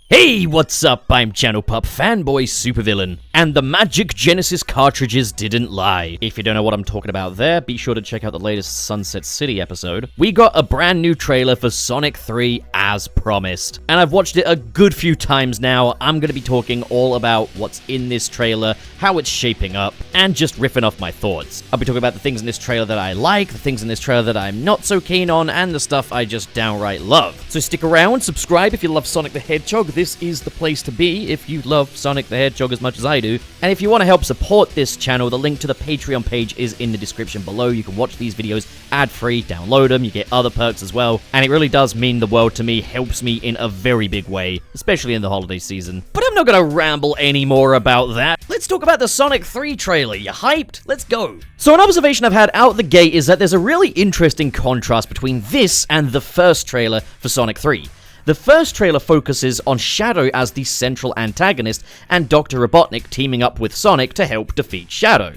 Hey, what's up? I'm Channel Pup Fanboy Supervillain, and the Magic Genesis cartridges didn't lie. If you don't know what I'm talking about there, be sure to check out the latest Sunset City episode. We got a brand new trailer for Sonic 3 as promised, and I've watched it a good few times now. I'm going to be talking all about what's in this trailer, how it's shaping up, and just riffing off my thoughts. I'll be talking about the things in this trailer that I like, the things in this trailer that I'm not so keen on, and the stuff I just downright love. So stick around, subscribe if you love Sonic the Hedgehog. This is the place to be if you love Sonic the Hedgehog as much as I do. And if you want to help support this channel, the link to the Patreon page is in the description below. You can watch these videos ad-free, download them, you get other perks as well. And it really does mean the world to me, helps me in a very big way, especially in the holiday season. But I'm not gonna ramble anymore about that. Let's talk about the Sonic 3 trailer. You hyped? Let's go. So an observation I've had out the gate is that there's a really interesting contrast between this and the first trailer for Sonic 3. The first trailer focuses on Shadow as the central antagonist and Dr. Robotnik teaming up with Sonic to help defeat Shadow.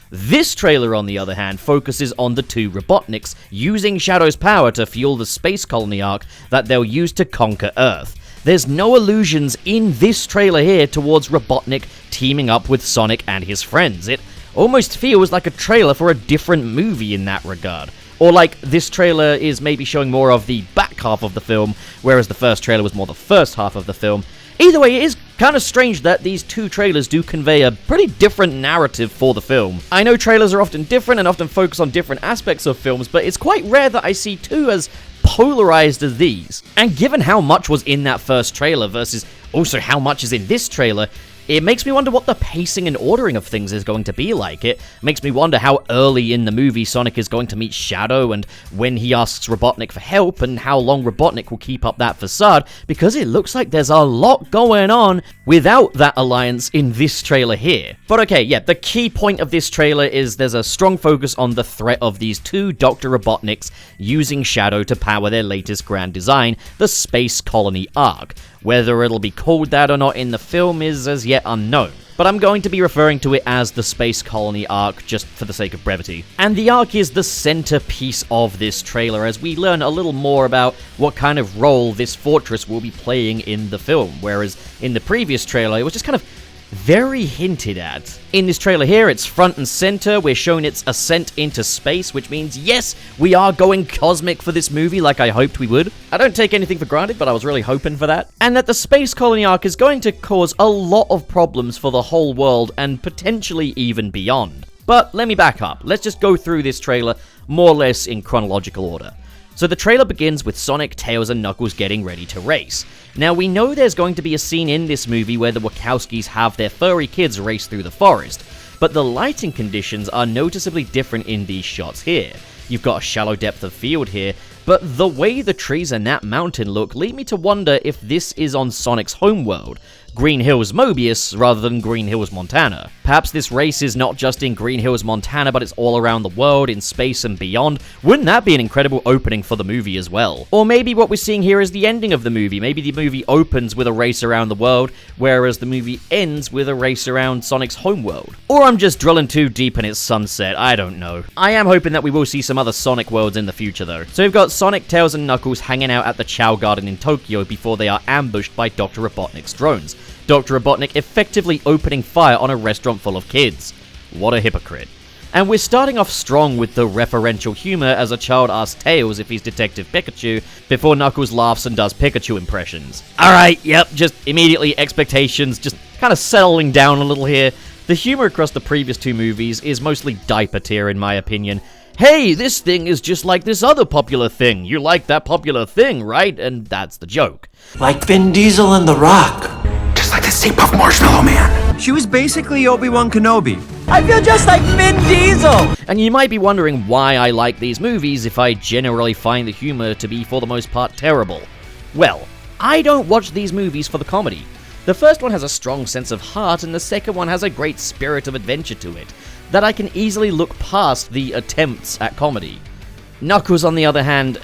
This trailer, on the other hand, focuses on the two Robotniks using Shadow's power to fuel the space colony arc that they'll use to conquer Earth. There's no allusions in this trailer here towards Robotnik teaming up with Sonic and his friends. It almost feels like a trailer for a different movie in that regard. Or like this trailer is maybe showing more of the back half of the film, whereas the first trailer was more the first half of the film. Either way, it is kind of strange that these two trailers do convey a pretty different narrative for the film. I know trailers are often different and often focus on different aspects of films, but it's quite rare that I see two as polarized as these. And given how much was in that first trailer versus also how much is in this trailer, it makes me wonder what the pacing and ordering of things is going to be like. It makes me wonder how early in the movie Sonic is going to meet Shadow and when he asks Robotnik for help and how long Robotnik will keep up that facade, because it looks like there's a lot going on without that alliance in this trailer here. But okay, yeah, the key point of this trailer is there's a strong focus on the threat of these two Dr. Robotniks using Shadow to power their latest grand design, the Space Colony Arc. Whether it'll be called that or not in the film is as yet unknown, but I'm going to be referring to it as the Space Colony Arc just for the sake of brevity. And the Arc is the centerpiece of this trailer as we learn a little more about what kind of role this fortress will be playing in the film, whereas in the previous trailer it was just kind of very hinted at. In this trailer here, it's front and center. We're shown its ascent into space, which means, yes, we are going cosmic for this movie like I hoped we would. I don't take anything for granted, but I was really hoping for that. And that the Space Colony Arc is going to cause a lot of problems for the whole world and potentially even beyond. But let me back up. Let's just go through this trailer more or less in chronological order. So the trailer begins with Sonic, Tails, and Knuckles getting ready to race. Now, we know there's going to be a scene in this movie where the Wachowskis have their furry kids race through the forest, but the lighting conditions are noticeably different in these shots here. You've got a shallow depth of field here, but the way the trees and that mountain look lead me to wonder if this is on Sonic's homeworld, Green Hills Mobius, rather than Green Hills Montana. Perhaps this race is not just in Green Hills Montana, but it's all around the world, in space and beyond. Wouldn't that be an incredible opening for the movie as well? Or maybe what we're seeing here is the ending of the movie. Maybe the movie opens with a race around the world, whereas the movie ends with a race around Sonic's homeworld. Or I'm just drilling too deep in its sunset, I don't know. I am hoping that we will see some other Sonic worlds in the future though. So we've got Sonic, Tails, and Knuckles hanging out at the Chow Garden in Tokyo before they are ambushed by Dr. Robotnik's drones. Dr. Robotnik effectively opening fire on a restaurant full of kids. What a hypocrite. And we're starting off strong with the referential humor as a child asks Tails if he's Detective Pikachu before Knuckles laughs and does Pikachu impressions. Alright, yep, just immediately expectations just kind of settling down a little here. The humor across the previous two movies is mostly diaper tier in my opinion. Hey, this thing is just like this other popular thing. You like that popular thing, right? And that's the joke. Like Vin Diesel and The Rock. Just like the Stay Puft Marshmallow Man. She was basically Obi-Wan Kenobi. I feel just like Vin Diesel! And you might be wondering why I like these movies if I generally find the humor to be for the most part terrible. Well, I don't watch these movies for the comedy. The first one has a strong sense of heart and the second one has a great spirit of adventure to it that I can easily look past the attempts at comedy. Knuckles, on the other hand,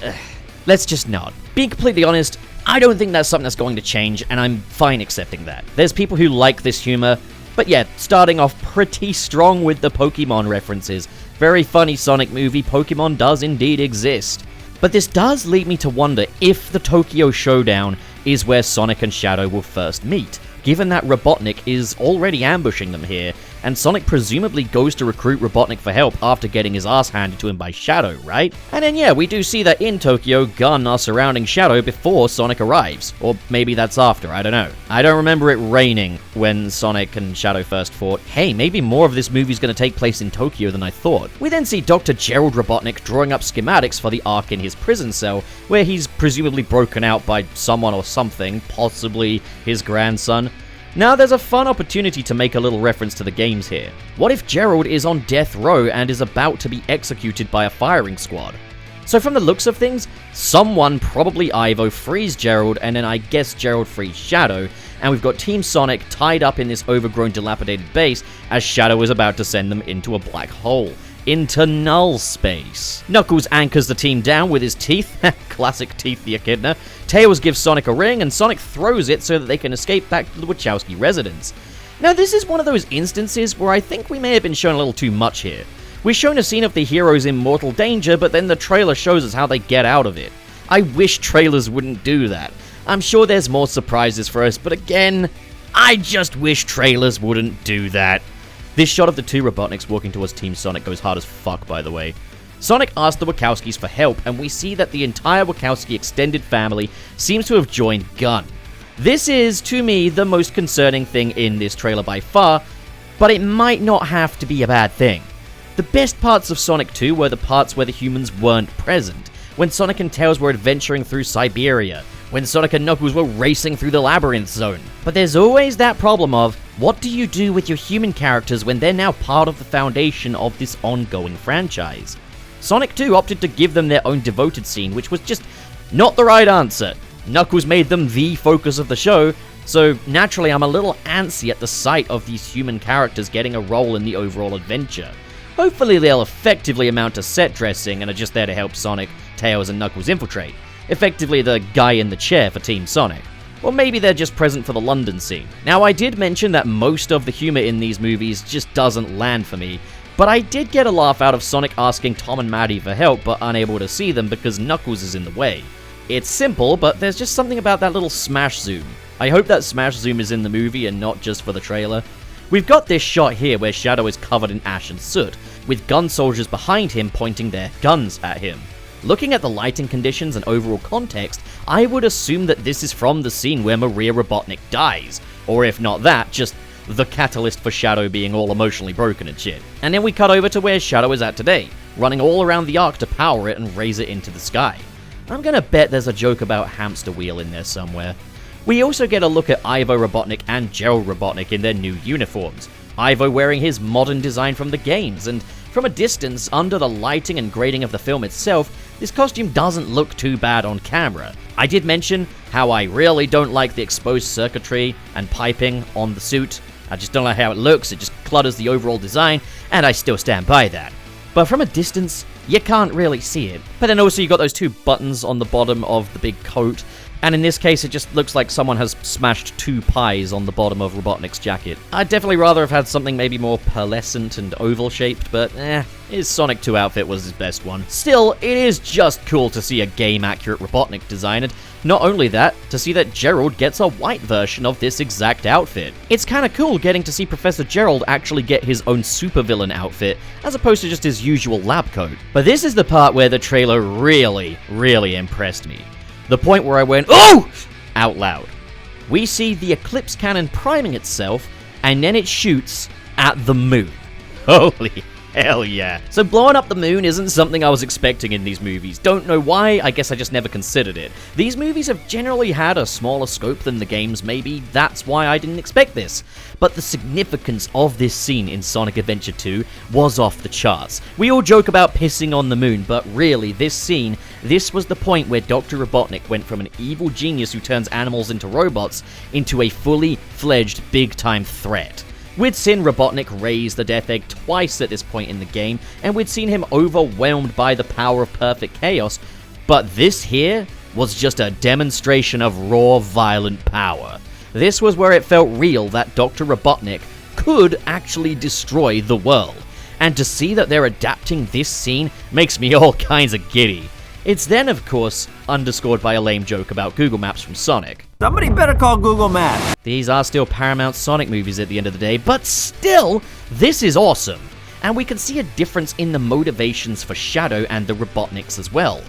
let's just not. Being completely honest, I don't think that's something that's going to change, and I'm fine accepting that. There's people who like this humor, but yeah, starting off pretty strong with the Pokemon references. Very funny Sonic movie, Pokemon does indeed exist. But this does lead me to wonder if the Tokyo Showdown is where Sonic and Shadow will first meet, given that Robotnik is already ambushing them here, and Sonic presumably goes to recruit Robotnik for help after getting his ass handed to him by Shadow, right? And then yeah, we do see that in Tokyo, Gun are surrounding Shadow before Sonic arrives. Or maybe that's after, I don't know. I don't remember it raining when Sonic and Shadow first fought. Hey, maybe more of this movie's gonna take place in Tokyo than I thought. We then see Dr. Gerald Robotnik drawing up schematics for the arc in his prison cell, where he's presumably broken out by someone or something, possibly his grandson. Now, there's a fun opportunity to make a little reference to the games here. What if Gerald is on death row and is about to be executed by a firing squad? So from the looks of things, someone, probably Ivo, frees Gerald, and then I guess Gerald frees Shadow, and we've got Team Sonic tied up in this overgrown, dilapidated base as Shadow is about to send them into a black hole. Into null space. Knuckles anchors the team down with his teeth, classic teeth the echidna. Tails gives Sonic a ring, and Sonic throws it so that they can escape back to the Wachowski residence. Now this is one of those instances where I think we may have been shown a little too much here. We're shown a scene of the heroes in mortal danger, but then the trailer shows us how they get out of it. I wish trailers wouldn't do that. I'm sure there's more surprises for us, but again, I just wish trailers wouldn't do that. This shot of the two Robotniks walking towards Team Sonic goes hard as fuck, by the way. Sonic asks the Wachowskis for help, and we see that the entire Wachowski extended family seems to have joined Gun. This is, to me, the most concerning thing in this trailer by far, but it might not have to be a bad thing. The best parts of Sonic 2 were the parts where the humans weren't present, when Sonic and Tails were adventuring through Siberia, when Sonic and Knuckles were racing through the Labyrinth Zone. But there's always that problem of, what do you do with your human characters when they're now part of the foundation of this ongoing franchise? Sonic 2 opted to give them their own devoted scene, which was just not the right answer. Knuckles made them the focus of the show, so naturally I'm a little antsy at the sight of these human characters getting a role in the overall adventure. Hopefully they'll effectively amount to set dressing and are just there to help Sonic, Tails, and Knuckles infiltrate. Effectively the guy in the chair for Team Sonic. Or maybe they're just present for the London scene. Now, I did mention that most of the humor in these movies just doesn't land for me, but I did get a laugh out of Sonic asking Tom and Maddie for help but unable to see them because Knuckles is in the way. It's simple, but there's just something about that little smash zoom. I hope that smash zoom is in the movie and not just for the trailer. We've got this shot here where Shadow is covered in ash and soot, with gun soldiers behind him pointing their guns at him. Looking at the lighting conditions and overall context, I would assume that this is from the scene where Maria Robotnik dies, or if not that, just the catalyst for Shadow being all emotionally broken and shit. And then we cut over to where Shadow is at today, running all around the Ark to power it and raise it into the sky. I'm gonna bet there's a joke about Hamster Wheel in there somewhere. We also get a look at Ivo Robotnik and Gerald Robotnik in their new uniforms. Ivo wearing his modern design from the games, and from a distance, under the lighting and grading of the film itself, this costume doesn't look too bad on camera. I did mention how I really don't like the exposed circuitry and piping on the suit. I just don't like how it looks, it just clutters the overall design, and I still stand by that. But from a distance, you can't really see it. But then also you got those two buttons on the bottom of the big coat, and in this case it just looks like someone has smashed two pies on the bottom of Robotnik's jacket. I'd definitely rather have had something maybe more pearlescent and oval-shaped, but his Sonic 2 outfit was his best one. Still, it is just cool to see a game-accurate Robotnik design, and not only that, to see that Gerald gets a white version of this exact outfit. It's kinda cool getting to see Professor Gerald actually get his own supervillain outfit, as opposed to just his usual lab coat. But this is the part where the trailer really, really impressed me. The point where I went, "Oh!" out loud. We see the Eclipse cannon priming itself, and then it shoots at the moon. Holy hell yeah. So blowing up the moon isn't something I was expecting in these movies. Don't know why, I guess I just never considered it. These movies have generally had a smaller scope than the games, maybe that's why I didn't expect this. But the significance of this scene in Sonic Adventure 2 was off the charts. We all joke about pissing on the moon, but really, this scene, this was the point where Dr. Robotnik went from an evil genius who turns animals into robots into a fully fledged big-time threat. We'd seen Robotnik raise the Death Egg twice at this point in the game, and we'd seen him overwhelmed by the power of perfect chaos, but this here was just a demonstration of raw, violent power. This was where it felt real that Dr. Robotnik could actually destroy the world, and to see that they're adapting this scene makes me all kinds of giddy. It's then, of course, underscored by a lame joke about Google Maps from Sonic. Somebody better call Google Maps. These are still Paramount Sonic movies at the end of the day, but still, this is awesome. And we can see a difference in the motivations for Shadow and the Robotniks as well.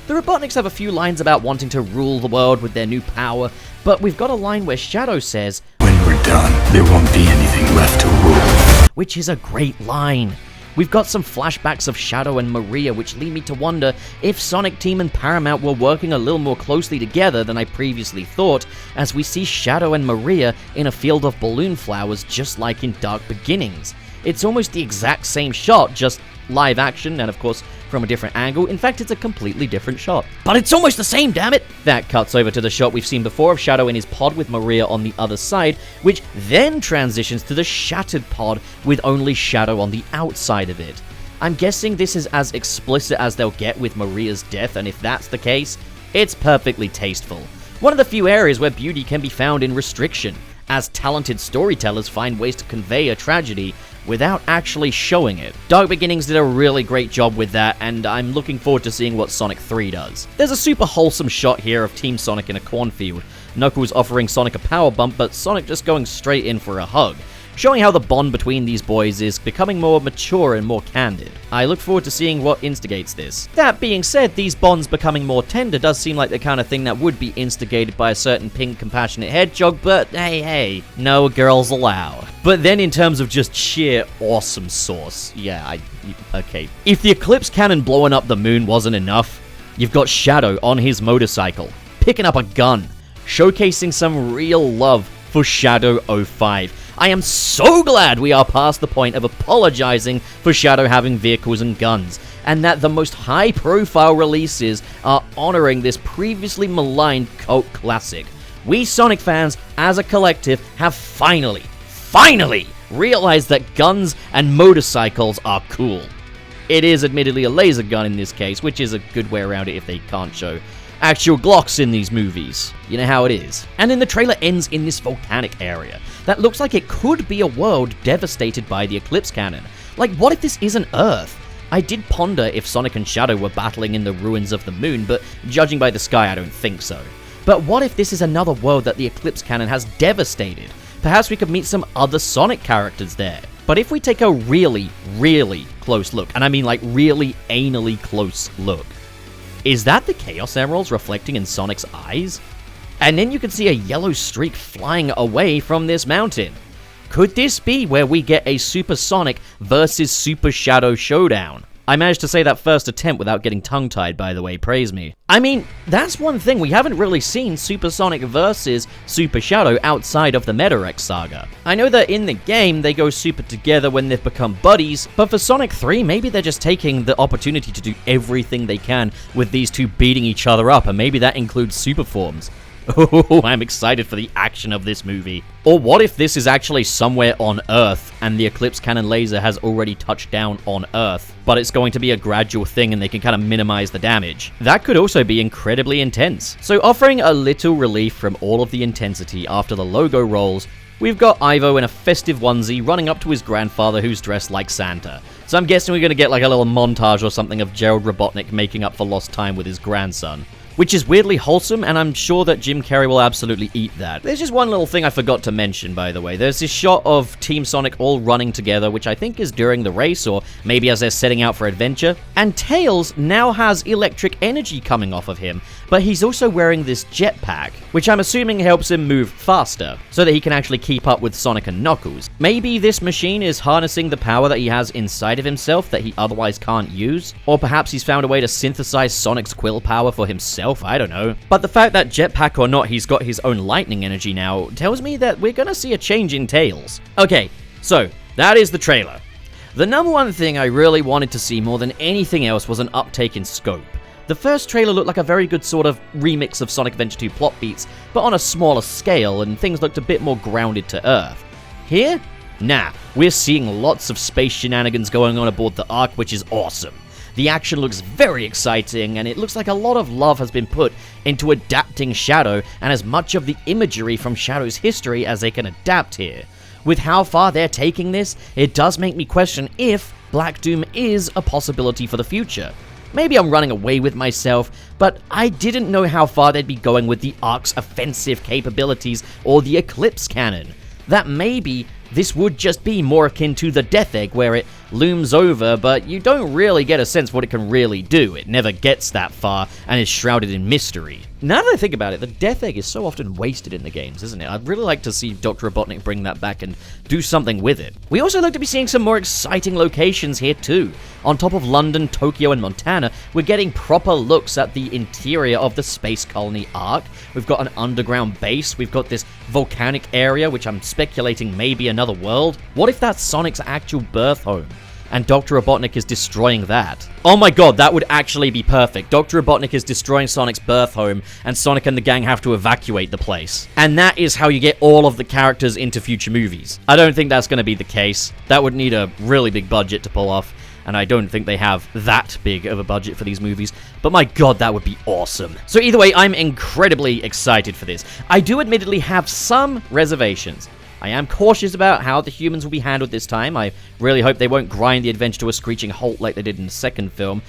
The Robotniks have a few lines about wanting to rule the world with their new power, but we've got a line where Shadow says, When we're done, there won't be anything left to rule. which is a great line. We've got some flashbacks of Shadow and Maria, which lead me to wonder if Sonic Team and Paramount were working a little more closely together than I previously thought, as we see Shadow and Maria in a field of balloon flowers just like in Dark Beginnings. It's almost the exact same shot, just live action, and of course, from a different angle. In fact, it's a completely different shot. But it's almost the same, damn it! That cuts over to the shot we've seen before of Shadow in his pod with Maria on the other side, which then transitions to the shattered pod with only Shadow on the outside of it. I'm guessing this is as explicit as they'll get with Maria's death, and if that's the case, it's perfectly tasteful. One of the few areas where beauty can be found in restriction, as talented storytellers find ways to convey a tragedy without actually showing it. Dark Beginnings did a really great job with that, and I'm looking forward to seeing what Sonic 3 does. There's a super wholesome shot here of Team Sonic in a cornfield, Knuckles offering Sonic a power bump, but Sonic just going straight in for a hug, showing how the bond between these boys is becoming more mature and more candid. I look forward to seeing what instigates this. That being said, these bonds becoming more tender does seem like the kind of thing that would be instigated by a certain pink, compassionate Hedgehog, but hey, no girls allowed. But then in terms of just sheer awesome sauce, okay. If the Eclipse Cannon blowing up the moon wasn't enough, you've got Shadow on his motorcycle, picking up a gun, showcasing some real love for Shadow 05. I am so glad we are past the point of apologizing for Shadow having vehicles and guns, and that the most high-profile releases are honoring this previously maligned cult classic. We Sonic fans, as a collective, have finally realized that guns and motorcycles are cool. It is admittedly a laser gun in this case, which is a good way around it if they can't show actual Glocks in these movies. You know how it is. And then the trailer ends in this volcanic area that looks like it could be a world devastated by the Eclipse Cannon. Like, what if this isn't Earth? I did ponder if Sonic and Shadow were battling in the ruins of the moon, but judging by the sky, I don't think so. But what if this is another world that the Eclipse Cannon has devastated? Perhaps we could meet some other Sonic characters there. But if we take a really close look, and I mean like really anally close look, is that the Chaos Emeralds reflecting in Sonic's eyes? And then you can see a yellow streak flying away from this mountain. Could this be where we get a Super Sonic versus Super Shadow showdown? I managed to say that first attempt without getting tongue-tied, by the way, praise me. I mean, that's one thing, we haven't really seen Super Sonic versus Super Shadow outside of the Meta-Rex saga. I know that in the game, they go super together when they've become buddies, but for Sonic 3, maybe they're just taking the opportunity to do everything they can with these two beating each other up, and maybe that includes super forms. Oh, I'm excited for the action of this movie. Or what if this is actually somewhere on Earth, and the Eclipse Cannon laser has already touched down on Earth, but it's going to be a gradual thing and they can kind of minimize the damage? That could also be incredibly intense. So offering a little relief from all of the intensity after the logo rolls, we've got Ivo in a festive onesie running up to his grandfather who's dressed like Santa. So I'm guessing we're going to get like a little montage or something of Gerald Robotnik making up for lost time with his grandson, which is weirdly wholesome, and I'm sure that Jim Carrey will absolutely eat that. There's just one little thing I forgot to mention, by the way. There's this shot of Team Sonic all running together, which I think is during the race, or maybe as they're setting out for adventure. And Tails now has electric energy coming off of him, but he's also wearing this jetpack, which I'm assuming helps him move faster, so that he can actually keep up with Sonic and Knuckles. Maybe this machine is harnessing the power that he has inside of himself that he otherwise can't use, or perhaps he's found a way to synthesize Sonic's quill power for himself. I don't know. But the fact that jetpack or not, he's got his own lightning energy now tells me that we're gonna see a change in Tails. Okay, so that is the trailer. The number one thing I really wanted to see more than anything else was an uptake in scope. The first trailer looked like a very good sort of remix of Sonic Adventure 2 plot beats, but on a smaller scale, and things looked a bit more grounded to Earth. Here? Nah, we're seeing lots of space shenanigans going on aboard the Ark, which is awesome. The action looks very exciting, and it looks like a lot of love has been put into adapting Shadow and as much of the imagery from Shadow's history as they can adapt here. With how far they're taking this, it does make me question if Black Doom is a possibility for the future. Maybe I'm running away with myself, but I didn't know how far they'd be going with the Ark's offensive capabilities or the Eclipse cannon. That maybe this would just be more akin to the Death Egg, where it looms over, but you don't really get a sense what it can really do. It never gets that far, and is shrouded in mystery. Now that I think about it, the Death Egg is so often wasted in the games, isn't it? I'd really like to see Dr. Robotnik bring that back and do something with it. We also look to be seeing some more exciting locations here too. On top of London, Tokyo, and Montana, we're getting proper looks at the interior of the Space Colony Ark. We've got an underground base, we've got this volcanic area, which I'm speculating may be another world. What if that's Sonic's actual birth home? And Dr. Robotnik is destroying that. Oh my god, that would actually be perfect. Dr. Robotnik is destroying Sonic's birth home, and Sonic and the gang have to evacuate the place. And that is how you get all of the characters into future movies. I don't think that's going to be the case. That would need a really big budget to pull off, and I don't think they have that big of a budget for these movies, but my god, that would be awesome. So either way, I'm incredibly excited for this. I do admittedly have some reservations. I am cautious about how the humans will be handled this time. I really hope they won't grind the adventure to a screeching halt like they did in the second film.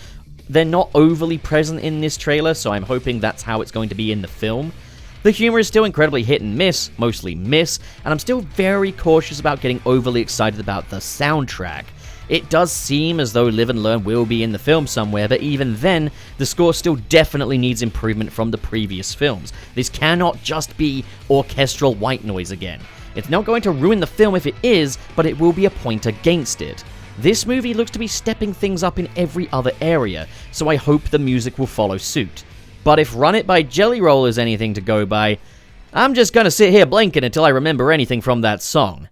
They're not overly present in this trailer, so I'm hoping that's how it's going to be in the film. The humor is still incredibly hit and miss, mostly miss, and I'm still very cautious about getting overly excited about the soundtrack. It does seem as though Live and Learn will be in the film somewhere, but even then, the score still definitely needs improvement from the previous films. This cannot just be orchestral white noise again. It's not going to ruin the film if it is, but it will be a point against it. This movie looks to be stepping things up in every other area, so I hope the music will follow suit. But if Run It by Jelly Roll is anything to go by, I'm just gonna sit here blinking until I remember anything from that song.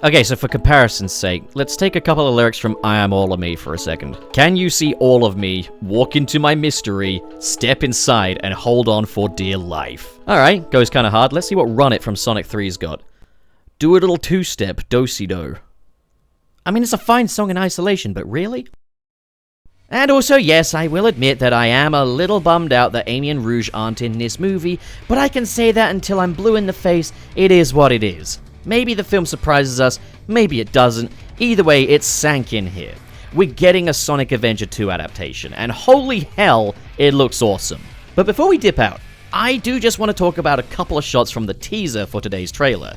Okay, so for comparison's sake, let's take a couple of lyrics from I Am All of Me for a second. Can you see all of me, walk into my mystery, step inside, and hold on for dear life? Alright, goes kinda hard. Let's see what Run It from Sonic 3's got. Do a little two-step, do-si-do. I mean, it's a fine song in isolation, but really? And also, yes, I will admit that I am a little bummed out that Amy and Rouge aren't in this movie, but I can say that until I'm blue in the face, it is what it is. Maybe the film surprises us, maybe it doesn't. Either way, it's sank in here. We're getting a Sonic Adventure 2 adaptation, and holy hell, it looks awesome. But before we dip out, I do just want to talk about a couple of shots from the teaser for today's trailer.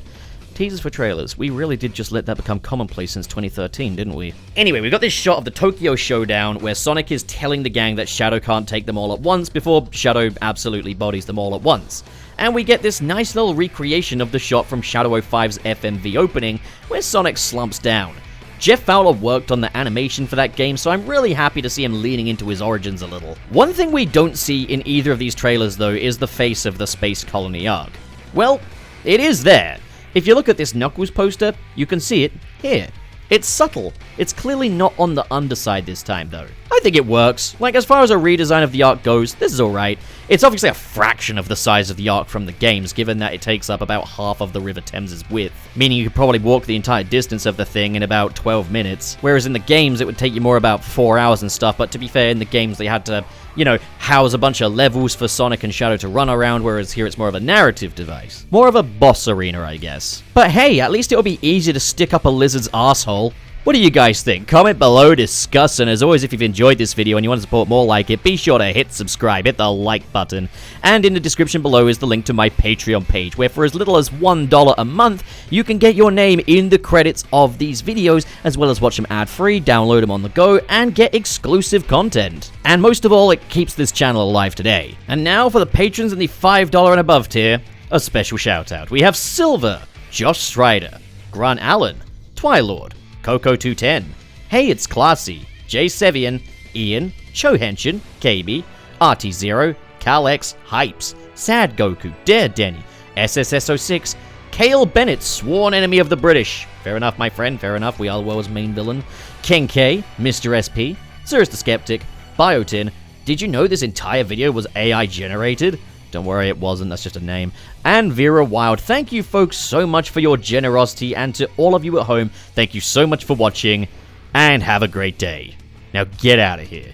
Teasers for trailers. We really did just let that become commonplace since 2013, didn't we? Anyway, we got this shot of the Tokyo Showdown where Sonic is telling the gang that Shadow can't take them all at once before Shadow absolutely bodies them all at once. And we get this nice little recreation of the shot from Shadow 05's FMV opening, where Sonic slumps down. Jeff Fowler worked on the animation for that game, so I'm really happy to see him leaning into his origins a little. One thing we don't see in either of these trailers, though, is the face of the Space Colony Ark. Well, it is there. If you look at this Knuckles poster, you can see it here. It's subtle. It's clearly not on the underside this time, though. I think it works. Like, as far as a redesign of the Ark goes, this is alright. It's obviously a fraction of the size of the Ark from the games, given that it takes up about half of the River Thames's width, meaning you could probably walk the entire distance of the thing in about 12 minutes, whereas in the games it would take you more about 4 hours and stuff, but to be fair, in the games they had to, house a bunch of levels for Sonic and Shadow to run around, whereas here it's more of a narrative device. More of a boss arena, I guess. But hey, at least it'll be easy to stick up a lizard's asshole. What do you guys think? Comment below, discuss, and as always, if you've enjoyed this video and you want to support more like it, be sure to hit subscribe, hit the like button, and in the description below is the link to my Patreon page, where for as little as $1 a month, you can get your name in the credits of these videos, as well as watch them ad-free, download them on the go, and get exclusive content. And most of all, it keeps this channel alive today. And now for the patrons in the $5 and above tier, a special shout out. We have Silver, Josh Strider, Grant Allen, Twilord, Coco210, Hey It's Classy, Jay Sevian, Ian, Chohenshin, KB, RT0, Calx, Hypes, Sad Goku, Dare Denny, SSS06, Cale Bennett, Sworn Enemy of the British, fair enough my friend, fair enough, we are the world's main villain, King K, Mr. SP, Cyrus the Skeptic, Biotin, did you know this entire video was AI generated? Don't worry, it wasn't, that's just a name. And Vera Wild, thank you folks so much for your generosity, and to all of you at home, thank you so much for watching, and have a great day. Now get out of here.